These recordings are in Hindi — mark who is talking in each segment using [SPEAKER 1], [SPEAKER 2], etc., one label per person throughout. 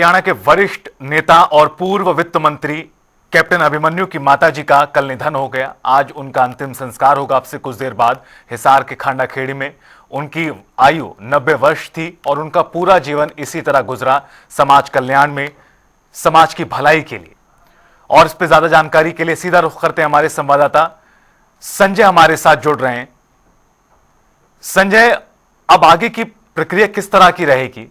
[SPEAKER 1] हरियाणा के वरिष्ठ नेता और पूर्व वित्त मंत्री कैप्टन अभिमन्यु की माताजी का कल निधन हो गया। आज उनका अंतिम संस्कार होगा अब से कुछ देर बाद हिसार के खांडाखेड़ी में। उनकी आयु 90 वर्ष थी और उनका पूरा जीवन इसी तरह गुजरा, समाज कल्याण में, समाज की भलाई के लिए। और इस पर ज्यादा जानकारी के लिए सीधा रुख करते हैं हमारे संवाददाता संजय हमारे साथ जुड़ रहे हैं। संजय, अब आगे की प्रक्रिया किस तरह की रहेगी?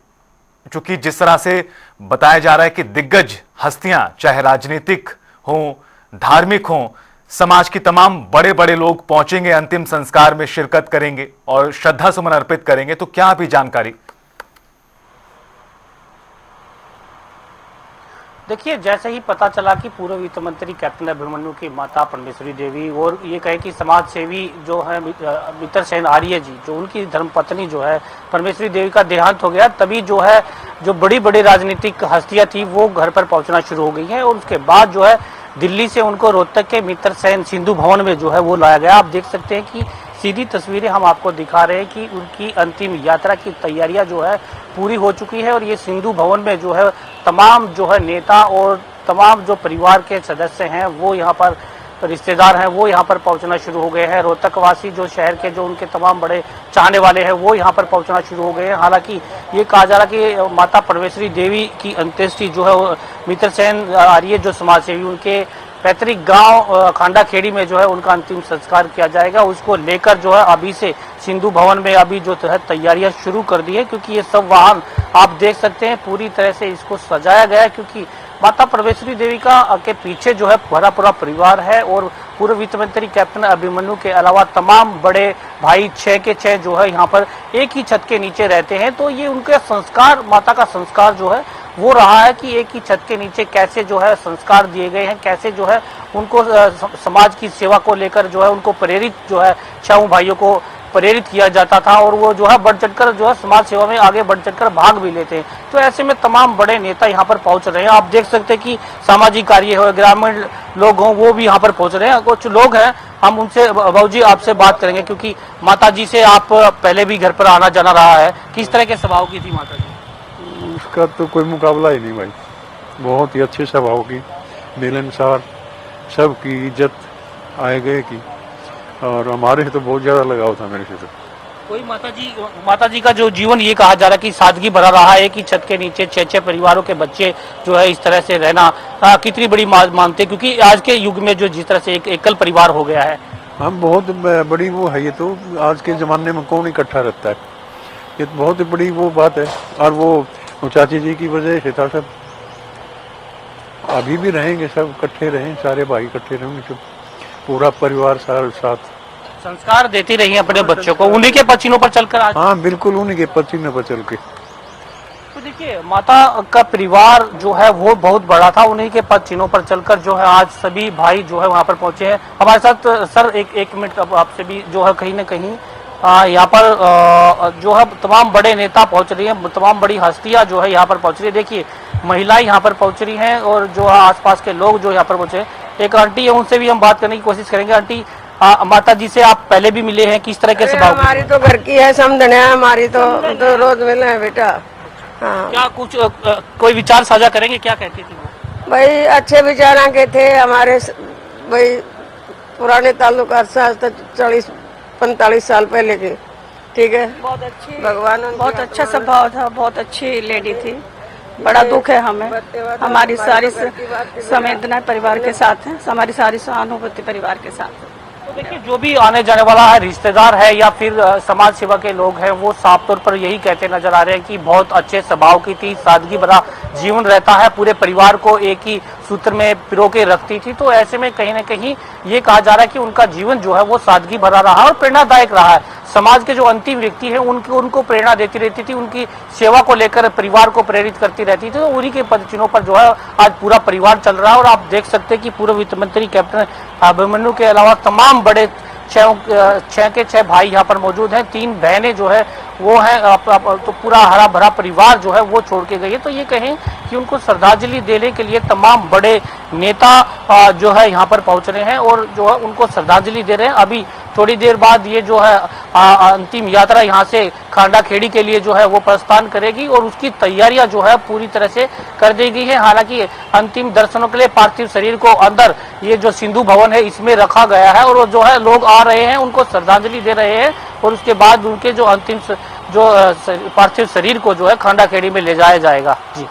[SPEAKER 1] चूंकि जिस तरह से बताया जा रहा है कि दिग्गज हस्तियां, चाहे राजनीतिक हों, धार्मिक हों, समाज की तमाम बड़े बड़े लोग पहुंचेंगे, अंतिम संस्कार में शिरकत करेंगे और श्रद्धा सुमन अर्पित करेंगे, तो क्या अभी जानकारी?
[SPEAKER 2] देखिए, जैसे ही पता चला कि पूर्व वित्त मंत्री कैप्टन अभिमन्यु की माता परमेश्वरी देवी और ये कहे कि समाज सेवी जो है मित्र सेन आर्य जी, जो उनकी धर्मपत्नी जो है परमेश्वरी देवी का देहांत हो गया, तभी जो है जो बड़ी बड़ी राजनीतिक हस्तियां थी वो घर पर पहुंचना शुरू हो गई हैं। और उसके बाद जो है दिल्ली से उनको रोहतक के मित्र सेन सिंधु भवन में जो है वो लाया गया। आप देख सकते हैं कि सीधी तस्वीरें हम आपको दिखा रहे हैं कि उनकी अंतिम यात्रा की तैयारियां जो है पूरी हो चुकी है। और ये सिंधु भवन में जो है तमाम जो है नेता और तमाम जो परिवार के सदस्य हैं, वो यहाँ पर रिश्तेदार हैं, वो यहाँ पर पहुँचना शुरू हो गए हैं। रोहतक वासी जो शहर के जो उनके तमाम बड़े चाहने वाले हैं वो यहाँ पर पहुँचना शुरू हो गए हैं। हालांकि ये कहा जा रहा कि माता परमेश्वरी देवी की अंत्येष्टि जो है मित्र सेन आर्य जो समाज सेवी, उनके पैतृक गांव खांडाखेड़ी में जो है उनका अंतिम संस्कार किया जाएगा। उसको लेकर जो है अभी से सिंधु भवन में अभी जो है तैयारियां शुरू कर दी है, क्योंकि ये सब वाहन आप देख सकते हैं पूरी तरह से इसको सजाया गया है, क्योंकि माता परमेश्वरी देवी का के पीछे जो है भरा पूरा परिवार है। और पूर्व वित्त मंत्री कैप्टन अभिमन्यु के अलावा तमाम बड़े भाई 6 के 6 जो है यहाँ पर एक ही छत के नीचे रहते हैं। तो ये उनके संस्कार, माता का संस्कार जो है वो रहा है कि एक ही छत के नीचे कैसे जो है संस्कार दिए गए हैं, कैसे जो है उनको समाज की सेवा को लेकर जो है उनको प्रेरित जो है 6 भाइयों को प्रेरित किया जाता था। और वो जो है बढ़ चढ़कर जो है समाज सेवा में आगे बढ़ चढ़कर भाग भी लेते हैं। तो ऐसे में तमाम बड़े नेता यहाँ पर पहुंच रहे हैं। आप देख सकते हैं कि सामाजिक कार्य हो, ग्रामीण लोग हों, वो भी यहाँ पर पहुंच रहे हैं। कुछ लोग हैं, हम उनसे बाबूजी आपसे बात करेंगे, क्योंकि माता जी से आप पहले भी घर पर आना जाना रहा है। किस तरह के स्वभाव की थी माता जी?
[SPEAKER 3] उसका तो कोई मुकाबला ही नहीं भाई, बहुत ही अच्छे स्वभाव की, मिलनसार, सबकी इज्जत आए गए की। और हमारे से तो बहुत ज्यादा लगाव था मेरे से। तो
[SPEAKER 2] कोई माता जी का जो जीवन ये कहा जा रहा है कि सादगी भरा रहा है, कि छत के नीचे 6 परिवारों के बच्चे जो है इस तरह से रहना कितनी बड़ी मानते, क्योंकि आज के युग में जो जिस तरह से एक एकल परिवार हो गया है।
[SPEAKER 3] हम बहुत बड़ी वो है, ये तो आज के जमाने में कौन इकट्ठा रहता है, ये तो बहुत ही बड़ी वो बात है। और वो चाची जी की वजह से था सब, अभी भी रहेंगे, सब इकट्ठे रहें, सारे भाई इकट्ठे रहेंगे, सब पूरा परिवार सारे साथ
[SPEAKER 2] संस्कार देती रही है अपने बच्चों को, उन्हीं के पसीनों पर चलकर आज।
[SPEAKER 3] हाँ बिल्कुल, उन्हीं के पसीनों पर चल के।
[SPEAKER 2] तो देखिए, माता का परिवार जो है वो बहुत बड़ा था, उन्हीं के पसीनों पर चलकर जो है आज सभी भाई जो है वहाँ पर पहुंचे हैं। हमारे साथ सर एक मिनट, अब आपसे भी जो है कहीं न कहीं यहाँ पर जो है तमाम बड़े नेता पहुंच रही हैं, तमाम बड़ी हस्तियां जो है यहाँ पर पहुंच रही है। देखिए, महिलाएं यहाँ पर पहुंच रही हैं और जो है आसपास के लोग जो यहाँ पर पहुंचे। एक आंटी है, उनसे भी हम बात करने की कोशिश करेंगे। आंटी, माता जी से आप पहले भी मिले हैं, किस तरह के स्वभाव?
[SPEAKER 4] हमारी तो घर की है, समझने है, हमारी तो रोज मिले हैं बेटा। हाँ।
[SPEAKER 2] क्या कुछ कोई विचार साझा करेंगे, क्या कहती थी वो?
[SPEAKER 4] भाई अच्छे विचार के थे हमारे, भाई पुराने ताल्लुक 40-45 साल पहले के, ठीक है।
[SPEAKER 5] बहुत अच्छी,
[SPEAKER 4] भगवान
[SPEAKER 5] बहुत अच्छा स्वभाव था, बहुत अच्छी लेडी थी। बड़ा दुख है हमें, हमारी सारी संवेदना परिवार के साथ है, हमारी सारी सहानुभूति परिवार के साथ है।
[SPEAKER 2] तो देखिए, जो भी आने जाने वाला है, रिश्तेदार है या फिर समाज सेवा के लोग हैं, वो साफ तौर पर यही कहते नजर आ रहे हैं कि बहुत अच्छे स्वभाव की थी, सादगी भरा जीवन रहता है, पूरे परिवार को एक ही सूत्र में पिरो के रखती थी। तो ऐसे में कहीं न कहीं ये कहा जा रहा है कि उनका जीवन जो है वो सादगी भरा रहा और प्रेरणादायक रहा है। समाज के जो अंतिम व्यक्ति है उनको प्रेरणा देती रहती थी, उनकी सेवा को लेकर परिवार को प्रेरित करती रहती थी। तो उन्हीं के पदचिन्हों पर जो है आज पूरा परिवार चल रहा है। और आप देख सकते हैं कि पूर्व वित्त मंत्री कैप्टन अभिमन्यु के अलावा तमाम बड़े 6 के 6 भाई यहाँ पर मौजूद हैं, 3 बहनें जो है वो हैं। तो पूरा हरा भरा परिवार जो है वो छोड़ के गई है। तो ये कहें कि उनको श्रद्धांजलि देने के लिए तमाम बड़े नेता जो है यहाँ पर पहुंच रहे हैं और जो है उनको श्रद्धांजलि दे रहे हैं। अभी थोड़ी देर बाद ये जो है अंतिम यात्रा यहाँ से खांडा खेड़ी के लिए जो है वो प्रस्थान करेगी और उसकी तैयारियां जो है पूरी तरह से कर दी गई है। हालांकि अंतिम दर्शनों के लिए पार्थिव शरीर को अंदर ये जो सिंधु भवन है इसमें रखा गया है और जो है लोग आ रहे हैं, उनको श्रद्धांजलि दे रहे हैं और उसके बाद उनके जो अंतिम जो पार्थिव शरीर को जो है खांडा खेड़ी में ले जाया जाएगा। जी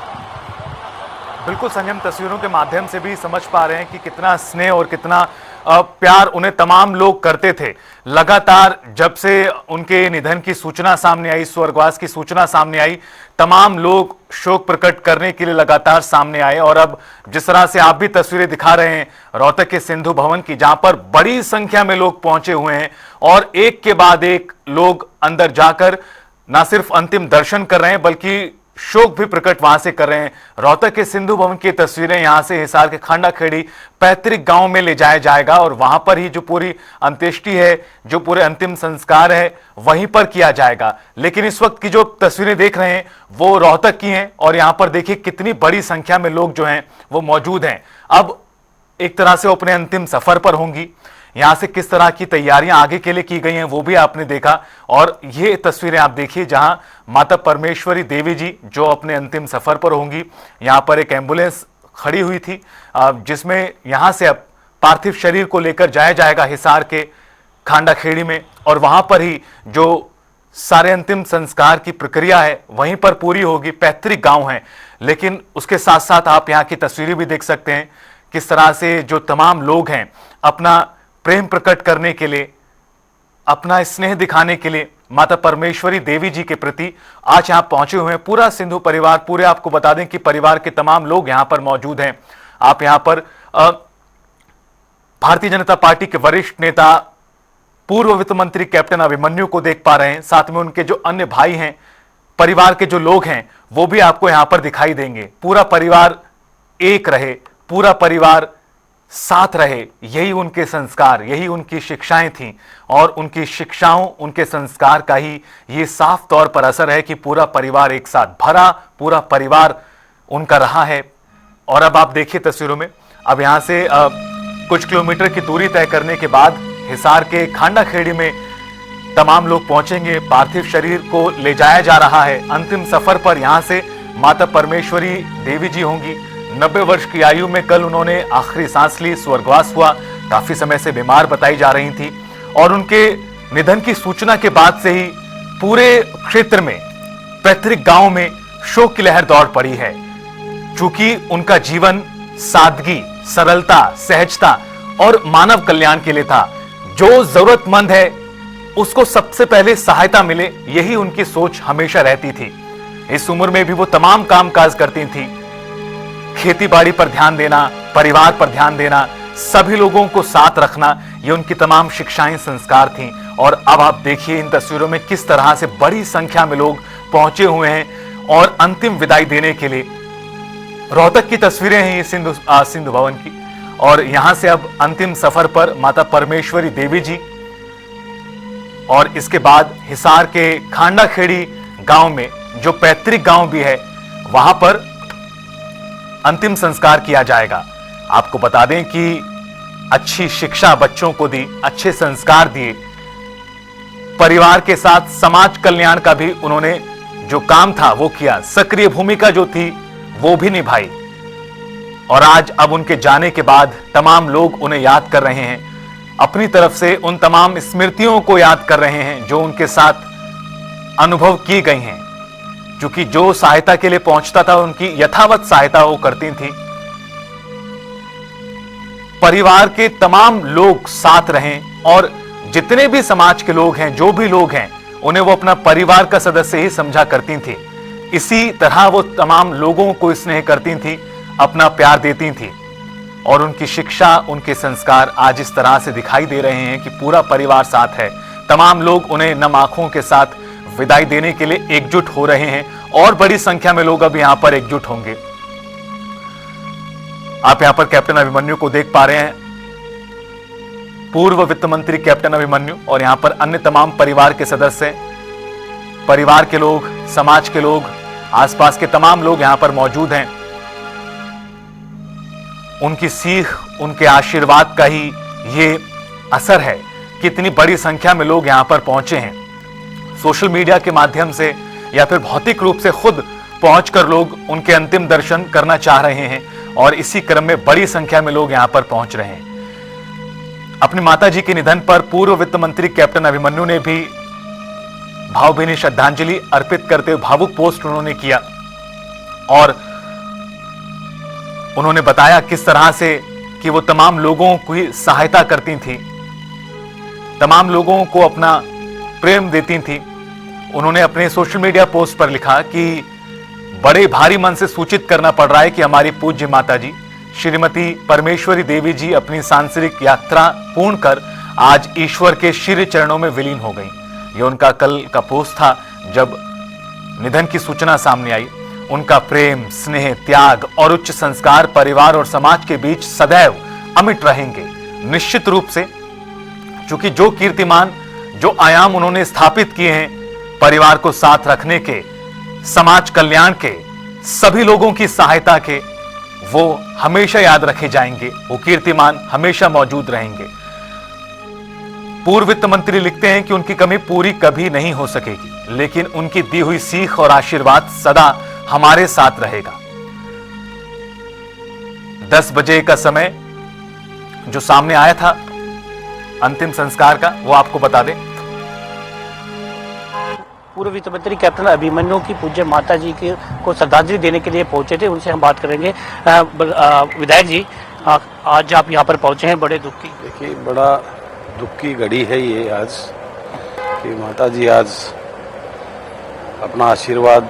[SPEAKER 1] बिल्कुल संयम, तस्वीरों के माध्यम से भी समझ पा रहे हैं कि कितना स्नेह और कितना प्यार उन्हें तमाम लोग करते थे। लगातार जब से उनके निधन की सूचना सामने आई, स्वर्गवास की सूचना सामने आई, तमाम लोग शोक प्रकट करने के लिए लगातार सामने आए। और अब जिस तरह से आप भी तस्वीरें दिखा रहे हैं रोहतक के सिंधु भवन की, जहां पर बड़ी संख्या में लोग पहुंचे हुए हैं और एक के बाद एक लोग अंदर जाकर ना सिर्फ अंतिम दर्शन कर रहे हैं बल्कि शोक भी प्रकट वहां से कर रहे हैं। रोहतक के सिंधु भवन की तस्वीरें यहां से हिसार के खांडा खेड़ी पैतृक गांव में ले जाया जाएगा और वहां पर ही जो पूरी अंत्येष्टि है, जो पूरे अंतिम संस्कार है, वहीं पर किया जाएगा। लेकिन इस वक्त की जो तस्वीरें देख रहे हैं वो रोहतक की हैं और यहां पर देखिए कितनी बड़ी संख्या में लोग जो हैं वो मौजूद हैं। अब एक तरह से वो अपने अंतिम सफर पर होंगी। यहां से किस तरह की तैयारियां आगे के लिए की गई हैं वो भी आपने देखा। और ये तस्वीरें आप देखिए जहां माता परमेश्वरी देवी जी जो अपने अंतिम सफर पर होंगी। यहां पर एक एम्बुलेंस खड़ी हुई थी जिसमें यहां से अब पार्थिव शरीर को लेकर जाया जाएगा हिसार के खांडा खेड़ी में और वहां पर ही जो सारे अंतिम संस्कार की प्रक्रिया है वहीं पर पूरी होगी। पैतृक गांव है, लेकिन उसके साथ साथ आप यहां की तस्वीरें भी देख सकते हैं किस तरह से जो तमाम लोग हैं अपना प्रेम प्रकट करने के लिए, अपना स्नेह दिखाने के लिए माता परमेश्वरी देवी जी के प्रति आज यहां पहुंचे हुए हैं। पूरा सिंधु परिवार, पूरे आपको बता दें कि परिवार के तमाम लोग यहां पर मौजूद हैं। आप यहां पर भारतीय जनता पार्टी के वरिष्ठ नेता पूर्व वित्त मंत्री कैप्टन अभिमन्यु को देख पा रहे हैं। साथ में उनके जो अन्य भाई हैं, परिवार के जो लोग हैं वो भी आपको यहां पर दिखाई देंगे। पूरा परिवार एक रहे, पूरा परिवार साथ रहे, यही उनके संस्कार, यही उनकी शिक्षाएं थीं और उनकी शिक्षाओं, उनके संस्कार का ही ये साफ तौर पर असर है कि पूरा परिवार एक साथ भरा, पूरा परिवार उनका रहा है। और अब आप देखिए तस्वीरों में, अब यहां से कुछ किलोमीटर की दूरी तय करने के बाद हिसार के खांडा खेड़ी में तमाम लोग पहुंचेंगे। पार्थिव शरीर को ले जाया जा रहा है। अंतिम सफर पर यहां से माता परमेश्वरी देवी जी होंगी। 90 वर्ष की आयु में कल उन्होंने आखिरी सांस ली, स्वर्गवास हुआ। काफी समय से बीमार बताई जा रही थी और उनके निधन की सूचना के बाद से ही पूरे क्षेत्र में, पैतृक गांव में शोक की लहर दौड़ पड़ी है। चूंकि उनका जीवन सादगी, सरलता, सहजता और मानव कल्याण के लिए था। जो जरूरतमंद है उसको सबसे पहले सहायता मिले, यही उनकी सोच हमेशा रहती थी। इस उम्र में भी वो तमाम कामकाज करती थी। खेती बाड़ी पर ध्यान देना, परिवार पर ध्यान देना, सभी लोगों को साथ रखना, ये उनकी तमाम शिक्षाएं, संस्कार थीं। और अब आप देखिए इन तस्वीरों में किस तरह से बड़ी संख्या में लोग पहुंचे हुए हैं और अंतिम विदाई देने के लिए। रोहतक की तस्वीरें हैं ये सिंधु भवन की। और यहां से अब अंतिम सफर पर माता परमेश्वरी देवी जी और इसके बाद हिसार के खांडा खेड़ी गांव में, जो पैतृक गांव भी है, वहां पर अंतिम संस्कार किया जाएगा। आपको बता दें कि अच्छी शिक्षा बच्चों को दी, अच्छे संस्कार दिए, परिवार के साथ समाज कल्याण का भी उन्होंने जो काम था वो किया, सक्रिय भूमिका जो थी वो भी निभाई। और आज अब उनके जाने के बाद तमाम लोग उन्हें याद कर रहे हैं, अपनी तरफ से उन तमाम स्मृतियों को याद कर रहे हैं जो उनके साथ अनुभव की गई हैं। क्योंकि जो सहायता के लिए पहुंचता था उनकी यथावत सहायता वो करती थी। परिवार के तमाम लोग साथ रहें और जितने भी समाज के लोग हैं, जो भी लोग हैं, उन्हें वो अपना परिवार का सदस्य ही समझा करती थी। इसी तरह वो तमाम लोगों को स्नेह करती थी, अपना प्यार देती थी। और उनकी शिक्षा, उनके संस्कार आज इस तरह से दिखाई दे रहे हैं कि पूरा परिवार साथ है। तमाम लोग उन्हें नम आंखों के साथ विदाई देने के लिए एकजुट हो रहे हैं और बड़ी संख्या में लोग अब यहां पर एकजुट होंगे। आप यहां पर कैप्टन अभिमन्यु को देख पा रहे हैं, पूर्व वित्त मंत्री कैप्टन अभिमन्यु, और यहां पर अन्य तमाम परिवार के सदस्य, परिवार के लोग, समाज के लोग, आसपास के तमाम लोग यहां पर मौजूद हैं। उनकी सीख, उनके आशीर्वाद का ही ये असर है कितनी बड़ी संख्या में लोग यहां पर पहुंचे हैं। सोशल मीडिया के माध्यम से या फिर भौतिक रूप से खुद पहुंचकर लोग उनके अंतिम दर्शन करना चाह रहे हैं और इसी क्रम में बड़ी संख्या में लोग यहां पर पहुंच रहे हैं। अपनी माताजी के निधन पर पूर्व वित्त मंत्री कैप्टन अभिमन्यु ने भी भावभीनी श्रद्धांजलि अर्पित करते हुए भावुक पोस्ट उन्होंने किया और उन्होंने बताया किस तरह से कि वो तमाम लोगों की सहायता करती थी, तमाम लोगों को अपना प्रेम देती थी। उन्होंने अपने सोशल मीडिया पोस्ट पर लिखा कि बड़े भारी मन से सूचित करना पड़ रहा है कि हमारी पूज्य माताजी श्रीमती परमेश्वरी देवी जी अपनी सांसारिक यात्रा पूर्ण कर आज ईश्वर के श्री चरणों में विलीन हो गई। ये उनका कल का पोस्ट था जब निधन की सूचना सामने आई। उनका प्रेम, स्नेह, त्याग और उच्च संस्कार परिवार और समाज के बीच सदैव अमिट रहेंगे निश्चित रूप से, क्योंकि जो कीर्तिमान, जो आयाम उन्होंने स्थापित किए हैं परिवार को साथ रखने के, समाज कल्याण के, सभी लोगों की सहायता के, वो हमेशा याद रखे जाएंगे, वो कीर्तिमान हमेशा मौजूद रहेंगे। पूर्व वित्त मंत्री लिखते हैं कि उनकी कमी पूरी कभी नहीं हो सकेगी, लेकिन उनकी दी हुई सीख और आशीर्वाद सदा हमारे साथ रहेगा। 10 बजे का समय जो सामने आया था अंतिम संस्कार का, वो आपको बता दें।
[SPEAKER 2] पूर्व वित्त मंत्री कैप्टन अभिमन्यु की पूज्य माता जी को श्रद्धांजलि देने के लिए पहुंचे थे, उनसे हम बात करेंगे। विधायक जी, आज आप यहाँ पर पहुंचे हैं, बड़े दुख की,
[SPEAKER 6] देखिए बड़ा दुख की घड़ी है ये आज कि माता जी आज अपना आशीर्वाद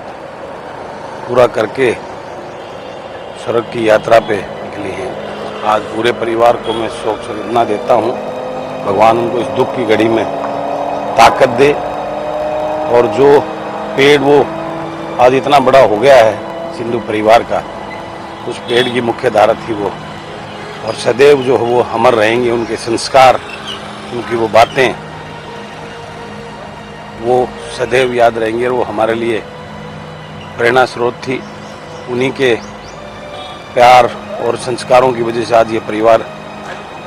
[SPEAKER 6] पूरा करके स्वर्ग की यात्रा पे निकली हैं। आज पूरे परिवार को मैं शोक संवेदना देता हूँ। भगवान उनको इस दुख की घड़ी में ताकत दे और जो पेड़ वो आज इतना बड़ा हो गया है सिंधु परिवार का, उस पेड़ की मुख्य धारा थी वो, और सदैव जो है वो अमर रहेंगे। उनके संस्कार, उनकी वो बातें वो सदैव याद रहेंगे और वो हमारे लिए प्रेरणा स्रोत थी। उन्हीं के प्यार और संस्कारों की वजह से आज ये परिवार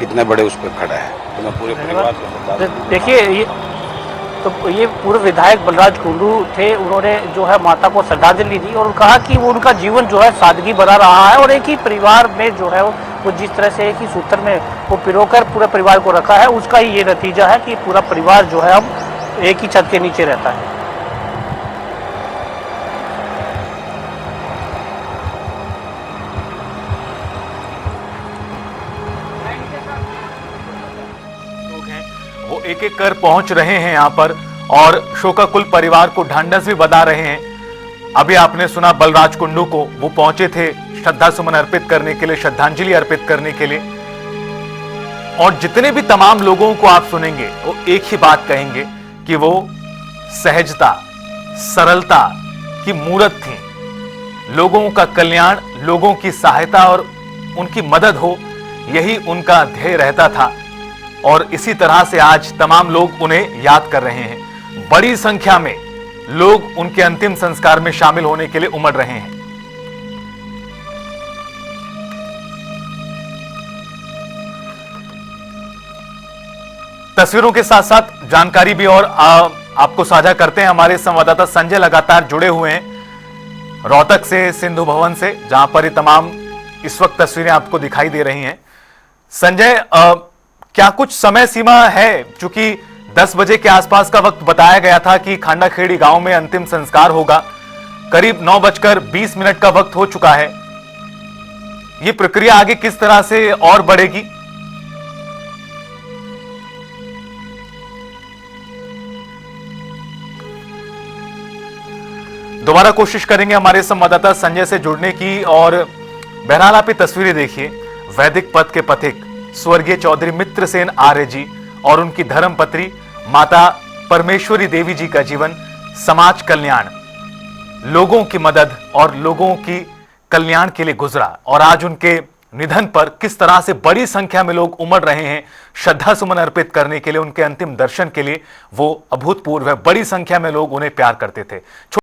[SPEAKER 6] इतने बड़े उस पर खड़ा है। तो मैं पूरे परिवार को
[SPEAKER 2] देखिए ये पूर्व विधायक बलराज कुंडू थे, उन्होंने जो है माता को श्रद्धांजलि दी और कहा कि वो उनका जीवन जो है सादगी बना रहा है और एक ही परिवार में जो है वो जिस तरह से एक ही सूत्र में वो पिरोकर पूरे परिवार को रखा है, उसका ही ये नतीजा है कि पूरा परिवार जो है अब एक ही छत के नीचे रहता है।
[SPEAKER 1] वो एक एक कर पहुंच रहे हैं यहां पर और शोकाकुल परिवार को ढांढस भी बता रहे हैं। अभी आपने सुना बलराज कुंडू को, वो पहुंचे थे श्रद्धा सुमन अर्पित करने के लिए, श्रद्धांजलि अर्पित करने के लिए। और जितने भी तमाम लोगों को आप सुनेंगे वो एक ही बात कहेंगे कि वो सहजता, सरलता की मूर्त थी। लोगों का कल्याण, लोगों की सहायता और उनकी मदद हो, यही उनका ध्येय रहता था। और इसी तरह से आज तमाम लोग उन्हें याद कर रहे हैं। बड़ी संख्या में लोग उनके अंतिम संस्कार में शामिल होने के लिए उमड़ रहे हैं। तस्वीरों के साथ साथ जानकारी भी और आपको साझा करते हैं। हमारे संवाददाता संजय लगातार जुड़े हुए हैं रोहतक से, सिंधु भवन से, जहां पर ये तमाम इस वक्त तस्वीरें आपको दिखाई दे रही हैं। संजय, क्या कुछ समय सीमा है? चूंकि 10 बजे के आसपास का वक्त बताया गया था कि खांडाखेड़ी गांव में अंतिम संस्कार होगा, करीब 9:20 का वक्त हो चुका है। ये प्रक्रिया आगे किस तरह से और बढ़ेगी? दोबारा कोशिश करेंगे हमारे संवाददाता संजय से जुड़ने की। और बहरहाल आप ये तस्वीरें देखिए, वैदिक पथ के पथिक स्वर्गीय चौधरी मित्रसेन आर्य जी और उनकी धर्मपत्नी माता परमेश्वरी देवी जी का जीवन समाज कल्याण, लोगों की मदद और लोगों की कल्याण के लिए गुजरा। और आज उनके निधन पर किस तरह से बड़ी संख्या में लोग उमड़ रहे हैं श्रद्धा सुमन अर्पित करने के लिए, उनके अंतिम दर्शन के लिए। वो अभूतपूर्व है, बड़ी संख्या में लोग उन्हें प्यार करते थे।